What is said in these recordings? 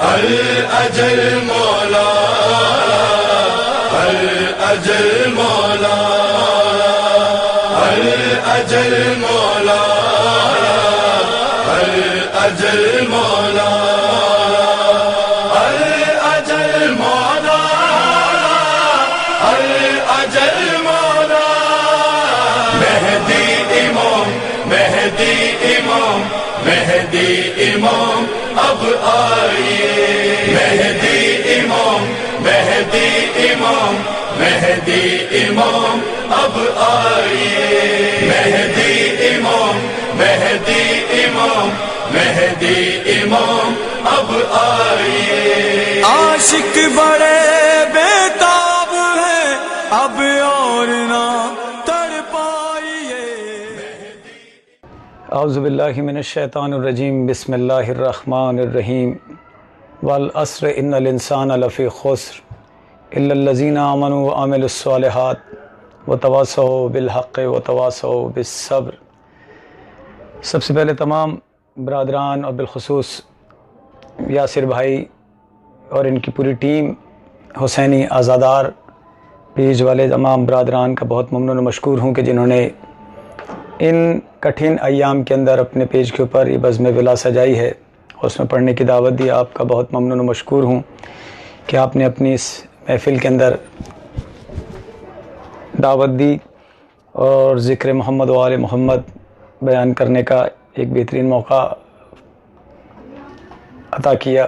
الاجل مولا الاجل مولا الاجل مولا الاجل مولا الاجل مولا الاجل مولا مہدی امام مہدی امام مہدی امام اب آئیے مہدی امام مہدی امام مہدی امام اب آئیے مہدی امام مہدی امام مہدی امام اب آئیے عاشق بڑے بےتاب ہیں اب اور نہ تڑپائیے۔ اعوذ باللہ من الشیطان الرجیم، بسم اللہ الرحمن الرحیم۔ والعصر ان الانسان لفی خسر الا الذین آمنوا وعملوا الصالحات وتواصوا بالحق وتواصوا بالصبر۔ سب سے پہلے تمام برادران اور بالخصوص یاسر بھائی اور ان کی پوری ٹیم، حسینی آزادار پیج والے تمام برادران کا بہت ممنون و مشکور ہوں کہ جنہوں نے ان کٹھن ایام کے اندر اپنے پیج کے اوپر یہ بزم ولا سجائی ہے اور اس میں پڑھنے کی دعوت دی۔ آپ کا بہت ممنون و مشکور ہوں کہ آپ نے اپنی اس محفل کے اندر دعوت دی اور ذکر محمد و آل محمد بیان کرنے کا ایک بہترین موقع عطا کیا۔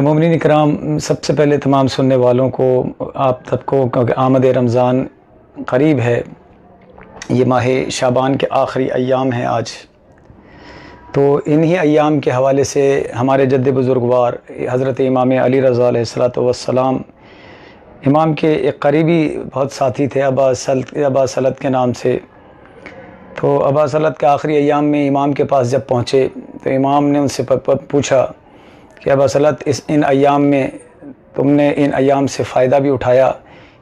مومنین اکرام، سب سے پہلے تمام سننے والوں کو، آپ سب کو، کیونکہ آمد رمضان قریب ہے، یہ ماہ شعبان کے آخری ایام ہیں آج، تو انہی ایام کے حوالے سے ہمارے جد بزرگوار حضرت امام علی رضا علیہ الصلوۃ والسلام، امام کے ایک قریبی بہت ساتھی تھے ابا سلط کے نام سے، تو ابا سلط کے آخری ایام میں امام کے پاس جب پہنچے تو امام نے ان سے پوچھا کہ ابا سلط، ان ایام میں تم نے ان ایام سے فائدہ بھی اٹھایا،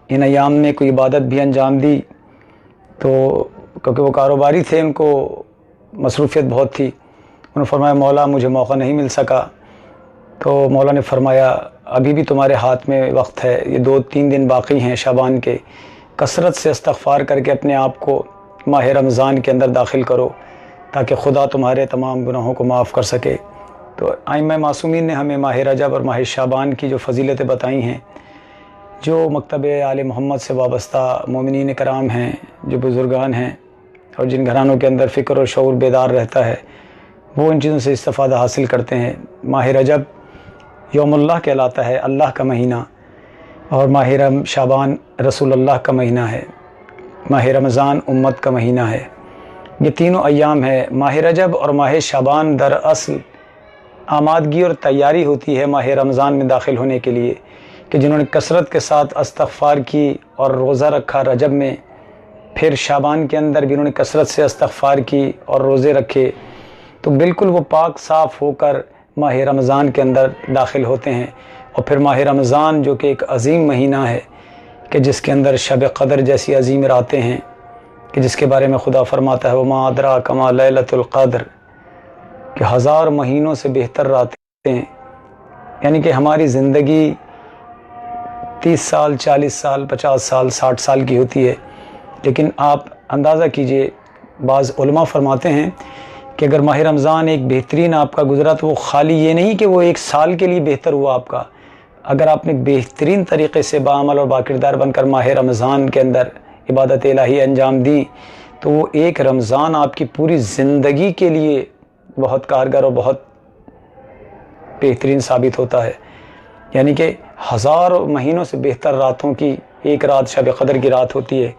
ان ایام میں کوئی عبادت بھی انجام دی؟ تو کیونکہ وہ کاروباری تھے، ان کو مصروفیت بہت تھی، انہوں نے فرمایا مولا مجھے موقع نہیں مل سکا۔ تو مولا نے فرمایا ابھی بھی تمہارے ہاتھ میں وقت ہے، یہ 2-3 دن باقی ہیں شعبان کے، کثرت سے استغفار کر کے اپنے آپ کو ماہ رمضان کے اندر داخل کرو تاکہ خدا تمہارے تمام گناہوں کو معاف کر سکے۔ تو ائمہ معصومین نے ہمیں ماہ رجب اور ماہ شعبان کی جو فضیلتیں بتائی ہیں، جو مکتب آل محمد سے وابستہ مومنین کرام ہیں، جو بزرگان ہیں اور جن گھرانوں کے اندر فکر و شعور بیدار رہتا ہے، وہ ان چیزوں سے استفادہ حاصل کرتے ہیں۔ ماہ رجب یوم اللہ کہلاتا ہے، اللہ کا مہینہ، اور ماہ شعبان رسول اللہ کا مہینہ ہے، ماہ رمضان امت کا مہینہ ہے۔ یہ تینوں ایام ہے، ماہ رجب اور ماہ شعبان دراصل آمادگی اور تیاری ہوتی ہے ماہ رمضان میں داخل ہونے کے لیے، کہ جنہوں نے کثرت کے ساتھ استغفار کی اور روزہ رکھا رجب میں، پھر شعبان کے اندر بھی انہوں نے کثرت سے استغفار کی اور روزے رکھے، تو بالکل وہ پاک صاف ہو کر ماہ رمضان کے اندر داخل ہوتے ہیں۔ اور پھر ماہ رمضان جو کہ ایک عظیم مہینہ ہے، کہ جس کے اندر شب قدر جیسی عظیم راتیں ہیں، کہ جس کے بارے میں خدا فرماتا ہے وما ادراک ما لیلۃ القدر، کہ 1000 مہینوں سے بہتر راتیں ہیں، یعنی کہ ہماری زندگی 30 سال 40 سال 50 سال 60 سال کی ہوتی ہے، لیکن آپ اندازہ کیجئے، بعض علماء فرماتے ہیں کہ اگر ماہ رمضان ایک بہترین آپ کا گزرا تو وہ خالی یہ نہیں کہ وہ 1 سال کے لیے بہتر ہوا آپ کا، اگر آپ نے بہترین طریقے سے باعمل اور باکردار بن کر ماہ رمضان کے اندر عبادت الہی انجام دی تو وہ ایک رمضان آپ کی پوری زندگی کے لیے بہت کارگر اور بہت بہترین ثابت ہوتا ہے۔ یعنی کہ 1000 مہینوں سے بہتر راتوں کی ایک رات شب قدر کی رات ہوتی ہے۔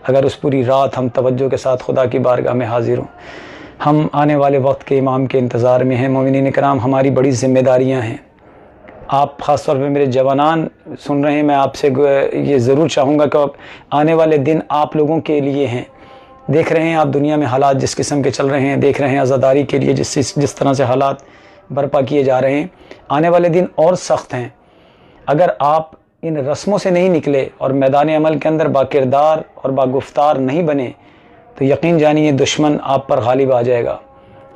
اگر اس پوری رات ہم توجہ کے ساتھ خدا کی بارگاہ میں حاضر ہوں، ہم آنے والے وقت کے امام کے انتظار میں ہیں۔ مومنین کرام، ہماری بڑی ذمہ داریاں ہیں۔ آپ خاص طور پہ میرے جوانان سن رہے ہیں، میں آپ سے یہ ضرور چاہوں گا کہ آنے والے دن آپ لوگوں کے لیے ہیں۔ دیکھ رہے ہیں آپ دنیا میں حالات جس قسم کے چل رہے ہیں، دیکھ رہے ہیں عزاداری کے لیے جس طرح سے حالات برپا کیے جا رہے ہیں، آنے والے دن اور سخت ہیں۔ اگر آپ ان رسموں سے نہیں نکلے اور میدان عمل کے اندر باکردار اور باگفتار نہیں بنے تو یقین جانیے دشمن آپ پر غالب آ جائے گا۔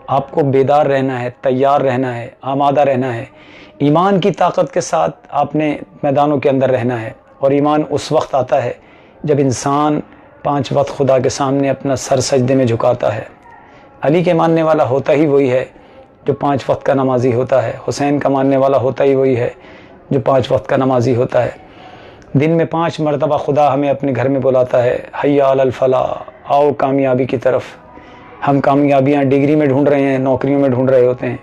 آپ کو بیدار رہنا ہے، تیار رہنا ہے، آمادہ رہنا ہے، ایمان کی طاقت کے ساتھ آپ نے میدانوں کے اندر رہنا ہے۔ اور ایمان اس وقت آتا ہے جب انسان 5 وقت خدا کے سامنے اپنا سر سجدے میں جھکاتا ہے۔ علی کے ماننے والا ہوتا ہی وہی ہے جو 5 وقت کا نمازی ہوتا ہے، حسین کا ماننے والا ہوتا ہی وہی ہے جو 5 وقت کا نمازی ہوتا ہے۔ دن میں 5 مرتبہ خدا ہمیں اپنے گھر میں بلاتا ہے، حی علی الفلاح، آؤ کامیابی کی طرف۔ ہم کامیابیاں ڈگری میں ڈھونڈ رہے ہیں، نوکریوں میں ڈھونڈ رہے ہوتے ہیں۔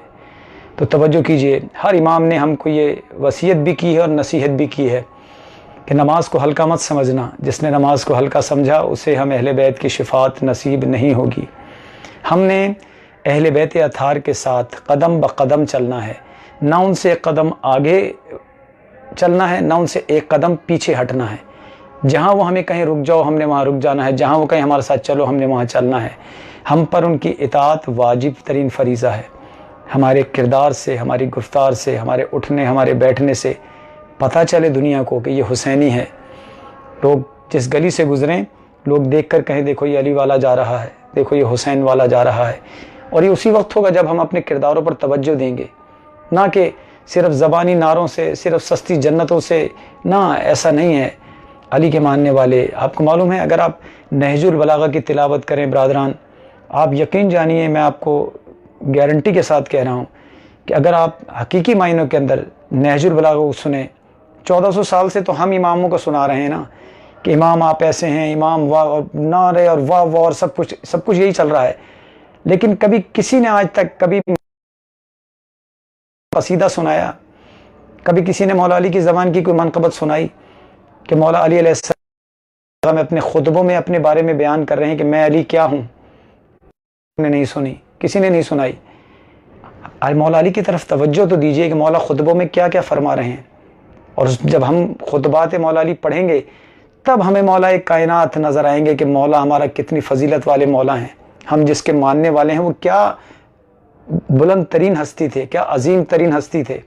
تو توجہ کیجئے، ہر امام نے ہم کو یہ وصیت بھی کی ہے اور نصیحت بھی کی ہے کہ نماز کو ہلکا مت سمجھنا، جس نے نماز کو ہلکا سمجھا اسے ہم اہل بیت کی شفاعت نصیب نہیں ہوگی۔ ہم نے اہل بیت اطہار کے ساتھ قدم بقدم چلنا ہے، نہ ان سے ایک قدم آگے چلنا ہے، نہ ان سے ایک قدم پیچھے ہٹنا ہے۔ جہاں وہ ہمیں کہیں رک جاؤ ہم نے وہاں رک جانا ہے، جہاں وہ کہیں ہمارے ساتھ چلو ہم نے وہاں چلنا ہے۔ ہم پر ان کی اطاعت واجب ترین فریضہ ہے۔ ہمارے کردار سے، ہماری گفتار سے، ہمارے اٹھنے ہمارے بیٹھنے سے پتہ چلے دنیا کو کہ یہ حسینی ہے۔ لوگ جس گلی سے گزریں لوگ دیکھ کر کہیں دیکھو یہ علی والا جا رہا ہے، دیکھو یہ حسین والا جا رہا ہے۔ اور یہ اسی وقت ہوگا جب ہم اپنے کرداروں پر توجہ دیں گے، نہ کہ صرف زبانی نعروں سے، صرف سستی جنتوں سے، نہ، ایسا نہیں ہے۔ علی کے ماننے والے، آپ کو معلوم ہے اگر آپ نہج البلاغہ کی تلاوت کریں برادران، آپ یقین جانیے، میں آپ کو گارنٹی کے ساتھ کہہ رہا ہوں کہ اگر آپ حقیقی معنوں کے اندر نہج البلاغہ کو سنیں، 1400 سال سے تو ہم اماموں کو سنا رہے ہیں نا کہ امام آپ ایسے ہیں، امام واہ نعرے اور واہ واہ اور سب کچھ یہی چل رہا ہے، لیکن کبھی کسی نے آج تک کبھی قصیدہ سنایا؟ کبھی کسی نے مولا علی کی زبان کی کوئی منقبت سنائی کہ مولا علی علیہ السلام اپنے خطبوں میں اپنے بارے میں بیان کر رہے ہیں کہ میں علی کیا ہوں؟ نے نہیں سنی، کسی نے نہیں سنائی۔ مولا علی کی طرف توجہ تو دیجئے کہ مولا خطبوں میں کیا کیا فرما رہے ہیں، اور جب ہم خطبات مولا علی پڑھیں گے تب ہمیں مولا کائنات نظر آئیں گے کہ مولا ہمارا کتنی فضیلت والے مولا ہیں۔ ہم جس کے ماننے والے ہیں وہ کیا بلند ترین ہستی تھے، کیا عظیم ترین ہستی تھے۔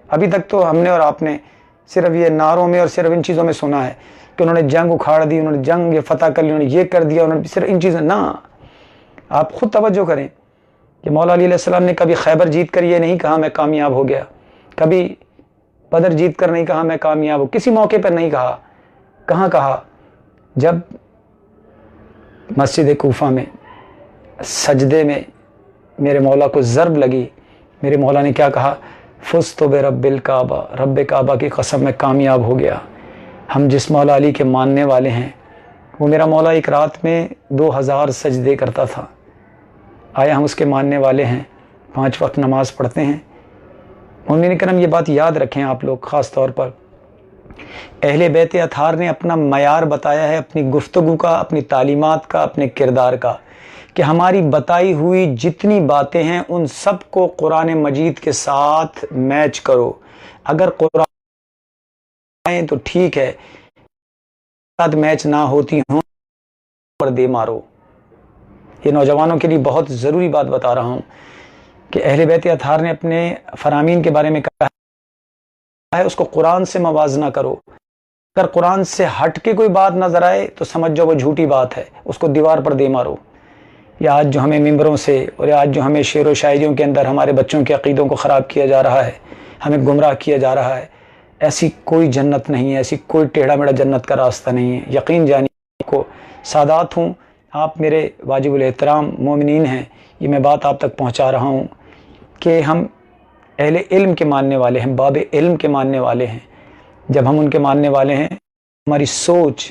ابھی تک تو ہم نے اور آپ نے صرف یہ نعروں میں اور صرف ان چیزوں میں سنا ہے کہ انہوں نے جنگ اکھاڑ دی، انہوں نے جنگ یہ فتح کر لی، انہوں نے یہ کر دیا، انہوں نے صرف ان چیزوں۔ نہ، آپ خود توجہ کریں کہ مولا علی علیہ السلام نے کبھی خیبر جیت کر یہ نہیں کہا میں کامیاب ہو گیا، کبھی بدر جیت کر نہیں کہا میں کامیاب ہوں، کسی موقع پر نہیں کہا۔ کہاں کہا؟ جب مسجد کوفہ میں سجدے میں میرے مولا کو ضرب لگی، میرے مولا نے کیا کہا؟ فزت برب الکعبہ، رب کعبہ کی قسم میں کامیاب ہو گیا۔ ہم جس مولا علی کے ماننے والے ہیں وہ میرا مولا ایک رات میں 2000 سجدے کرتا تھا۔ آیا ہم اس کے ماننے والے ہیں، 5 وقت نماز پڑھتے ہیں؟ مومنین کرام یہ بات یاد رکھیں آپ لوگ، خاص طور پر اہل بیت اطہار نے اپنا معیار بتایا ہے اپنی گفتگو کا، اپنی تعلیمات کا، اپنے کردار کا، کہ ہماری بتائی ہوئی جتنی باتیں ہیں ان سب کو قرآن مجید کے ساتھ میچ کرو۔ اگر قرآن تو ٹھیک ہے، ساتھ میچ نہ ہوتی ہوں پر دے مارو۔ یہ نوجوانوں کے لیے بہت ضروری بات بتا رہا ہوں کہ اہل بیت اطہار نے اپنے فرامین کے بارے میں کہا ہے اس کو قرآن سے موازنہ کرو۔ اگر قرآن سے ہٹ کے کوئی بات نظر آئے تو سمجھ جاؤ وہ جھوٹی بات ہے، اس کو دیوار پر دے مارو۔ یا آج جو ہمیں ممبروں سے اور آج جو ہمیں شعر و شاعریوں کے اندر ہمارے بچوں کے عقیدوں کو خراب کیا جا رہا ہے، ہمیں گمراہ کیا جا رہا ہے، ایسی کوئی جنت نہیں ہے، ایسی کوئی ٹیڑھا میڑھا جنت کا راستہ نہیں ہے۔ یقین جانیے کو سادات ہوں، آپ میرے واجب الاحترام مومنین ہیں، یہ میں بات آپ تک پہنچا رہا ہوں کہ ہم اہل علم کے ماننے والے ہیں، باب علم کے ماننے والے ہیں۔ جب ہم ان کے ماننے والے ہیں ہماری سوچ،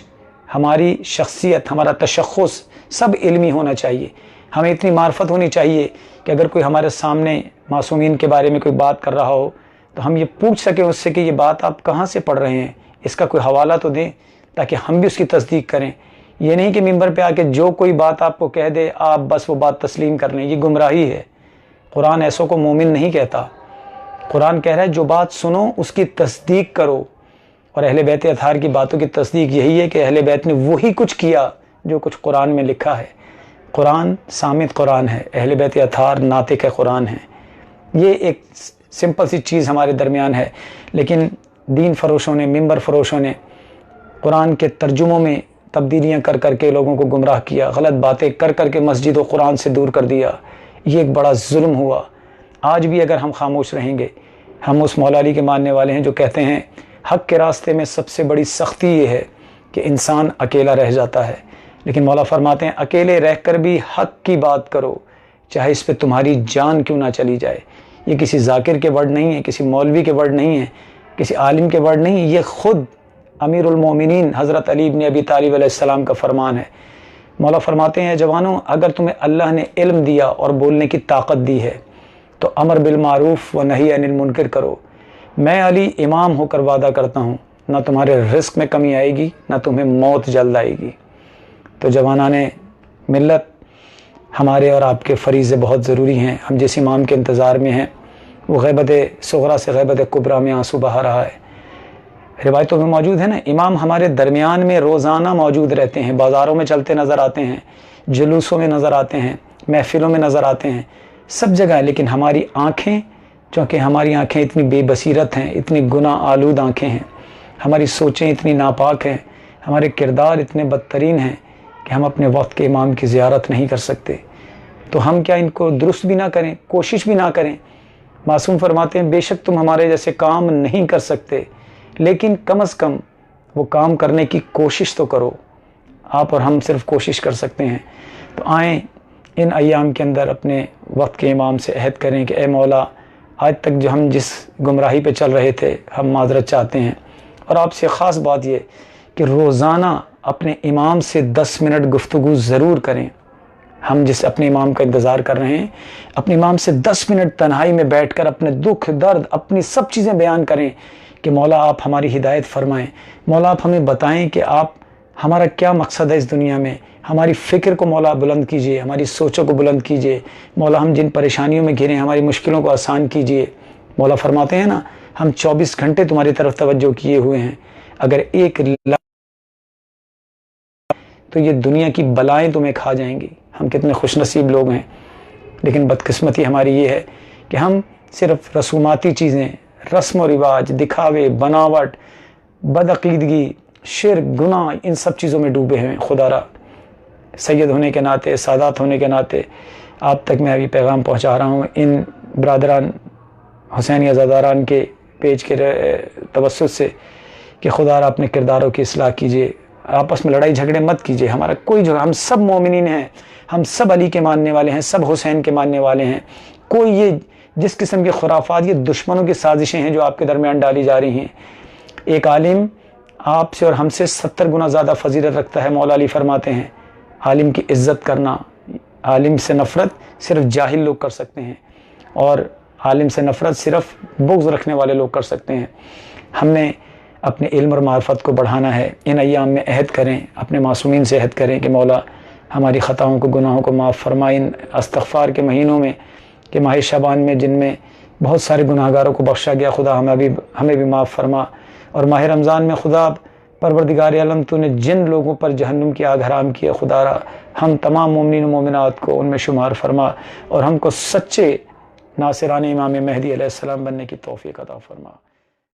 ہماری شخصیت، ہمارا تشخص سب علمی ہونا چاہیے۔ ہمیں اتنی معرفت ہونی چاہیے کہ اگر کوئی ہمارے سامنے معصومین کے بارے میں کوئی بات کر رہا ہو تو ہم یہ پوچھ سکیں اس سے کہ یہ بات آپ کہاں سے پڑھ رہے ہیں، اس کا کوئی حوالہ تو دیں تاکہ ہم بھی اس کی تصدیق کریں۔ یہ نہیں کہ ممبر پہ آ کے جو کوئی بات آپ کو کہہ دے آپ بس وہ بات تسلیم کر لیں، یہ گمراہی ہے۔ قرآن ایسوں کو مومن نہیں کہتا۔ قرآن کہہ رہا ہے جو بات سنو اس کی تصدیق کرو، اور اہل بیت اطہار کی باتوں کی تصدیق یہی ہے کہ اہل بیت نے وہی کچھ کیا جو کچھ قرآن میں لکھا ہے۔ قرآن صامت قرآن ہے، اہل بیت اطہار ناطق قرآن ہے۔ یہ ایک سمپل سی چیز ہمارے درمیان ہے، لیکن دین فروشوں نے، ممبر فروشوں نے قرآن کے ترجموں میں تبدیلیاں کر کر کے لوگوں کو گمراہ کیا، غلط باتیں کر کر کے مسجد و قرآن سے دور کر دیا۔ یہ ایک بڑا ظلم ہوا۔ آج بھی اگر ہم خاموش رہیں گے، ہم اس مولا علی کے ماننے والے ہیں جو کہتے ہیں حق کے راستے میں سب سے بڑی سختی یہ ہے کہ انسان اکیلا رہ جاتا ہے، لیکن مولا فرماتے ہیں اکیلے رہ کر بھی حق کی بات کرو، چاہے اس پہ تمہاری جان کیوں نہ چلی جائے۔ یہ کسی ذاکر کے ورڈ نہیں ہیں، کسی مولوی کے ورڈ نہیں ہیں، کسی عالم کے ورڈ نہیں ہیں، یہ خود امیر المومنین حضرت علی بن ابی طالب علیہ السلام کا فرمان ہے۔ مولا فرماتے ہیں جوانوں، اگر تمہیں اللہ نے علم دیا اور بولنے کی طاقت دی ہے تو امر بالمعروف و نہی عن المنکر کرو۔ میں علی امام ہو کر وعدہ کرتا ہوں، نہ تمہارے رزق میں کمی آئے گی، نہ تمہیں موت جلد آئے گی۔ تو جوانان ملت، ہمارے اور آپ کے فریضے بہت ضروری ہیں۔ ہم جس امام کے انتظار میں ہیں وہ غیبت صغریٰ سے غیبت کبریٰ میں آنسو بہا رہا ہے۔ روایتوں میں موجود ہے نا، امام ہمارے درمیان میں روزانہ موجود رہتے ہیں، بازاروں میں چلتے نظر آتے ہیں، جلوسوں میں نظر آتے ہیں، محفلوں میں نظر آتے ہیں، سب جگہ۔ لیکن ہماری آنکھیں، چونکہ ہماری آنکھیں اتنی بے بصیرت ہیں، اتنی گناہ آلود آنکھیں ہیں، ہماری سوچیں اتنی ناپاک ہیں، ہمارے کردار اتنے بدترین ہیں کہ ہم اپنے وقت کے امام کی زیارت نہیں کر سکتے۔ تو ہم کیا ان کو درست بھی نہ کریں، کوشش بھی نہ کریں؟ معصوم فرماتے ہیں بے شک تم ہمارے جیسے کام نہیں کر سکتے، لیکن کم از کم وہ کام کرنے کی کوشش تو کرو۔ آپ اور ہم صرف کوشش کر سکتے ہیں۔ تو آئیں ان ایام کے اندر اپنے وقت کے امام سے عہد کریں کہ اے مولا، آج تک جو ہم جس گمراہی پہ چل رہے تھے ہم معذرت چاہتے ہیں، اور آپ سے خاص بات یہ کہ روزانہ اپنے امام سے 10 منٹ گفتگو ضرور کریں۔ ہم جس اپنے امام کا انتظار کر رہے ہیں، اپنے امام سے 10 منٹ تنہائی میں بیٹھ کر اپنے دکھ درد، اپنی سب چیزیں بیان کریں کہ مولا آپ ہماری ہدایت فرمائیں، مولا آپ ہمیں بتائیں کہ آپ ہمارا کیا مقصد ہے اس دنیا میں، ہماری فکر کو مولا بلند کیجئے، ہماری سوچوں کو بلند کیجئے، مولا ہم جن پریشانیوں میں گھرے ہیں ہماری مشکلوں کو آسان کیجئے۔ مولا فرماتے ہیں نا، ہم 24 گھنٹے تمہاری طرف توجہ کیے ہوئے ہیں، اگر ایک تو یہ دنیا کی بلائیں تمہیں کھا جائیں گی۔ ہم کتنے خوش نصیب لوگ ہیں، لیکن بدقسمتی ہماری یہ ہے کہ ہم صرف رسوماتی چیزیں، رسم و رواج، دکھاوے، بناوٹ، بدعقیدگی، شرک، گناہ، ان سب چیزوں میں ڈوبے ہیں۔ خدا را سید ہونے کے ناطے، سادات ہونے کے ناطے آپ تک میں ابھی پیغام پہنچا رہا ہوں ان برادران حسینی عزاداران کے پیج کے توسط سے کہ خدا را اپنے کرداروں کی اصلاح کیجئے، آپس میں لڑائی جھگڑے مت کیجئے۔ ہمارا کوئی جو، ہم سب مومنین ہیں، ہم سب علی کے ماننے والے ہیں، سب حسین کے ماننے والے ہیں۔ کوئی یہ جس قسم کے خرافات، یہ دشمنوں کی سازشیں ہیں جو آپ کے درمیان ڈالی جا رہی ہیں۔ ایک عالم آپ سے اور ہم سے 70 گنا زیادہ فضیلت رکھتا ہے۔ مولا علی فرماتے ہیں عالم کی عزت کرنا، عالم سے نفرت صرف جاہل لوگ کر سکتے ہیں، اور عالم سے نفرت صرف بغض رکھنے والے لوگ کر سکتے ہیں۔ ہم نے اپنے علم اور معرفت کو بڑھانا ہے۔ ان ایام میں عہد کریں، اپنے معصومین سے عہد کریں کہ مولا ہماری خطاؤں کو، گناہوں کو معاف فرمائیں۔ استغفار کے مہینوں میں کہ ماہ شعبان میں جن میں بہت سارے گناہ گاروں کو بخشا گیا، خدا ہمیں بھی معاف فرما۔ اور ماہ رمضان میں خدا پروردگار عالم تو نے جن لوگوں پر جہنم کی آگ حرام کی ہے، خدا را ہم تمام مومنین و مومنات کو ان میں شمار فرما، اور ہم کو سچے ناصران امام مہدی علیہ السلام بننے کی توفیق عطا فرما۔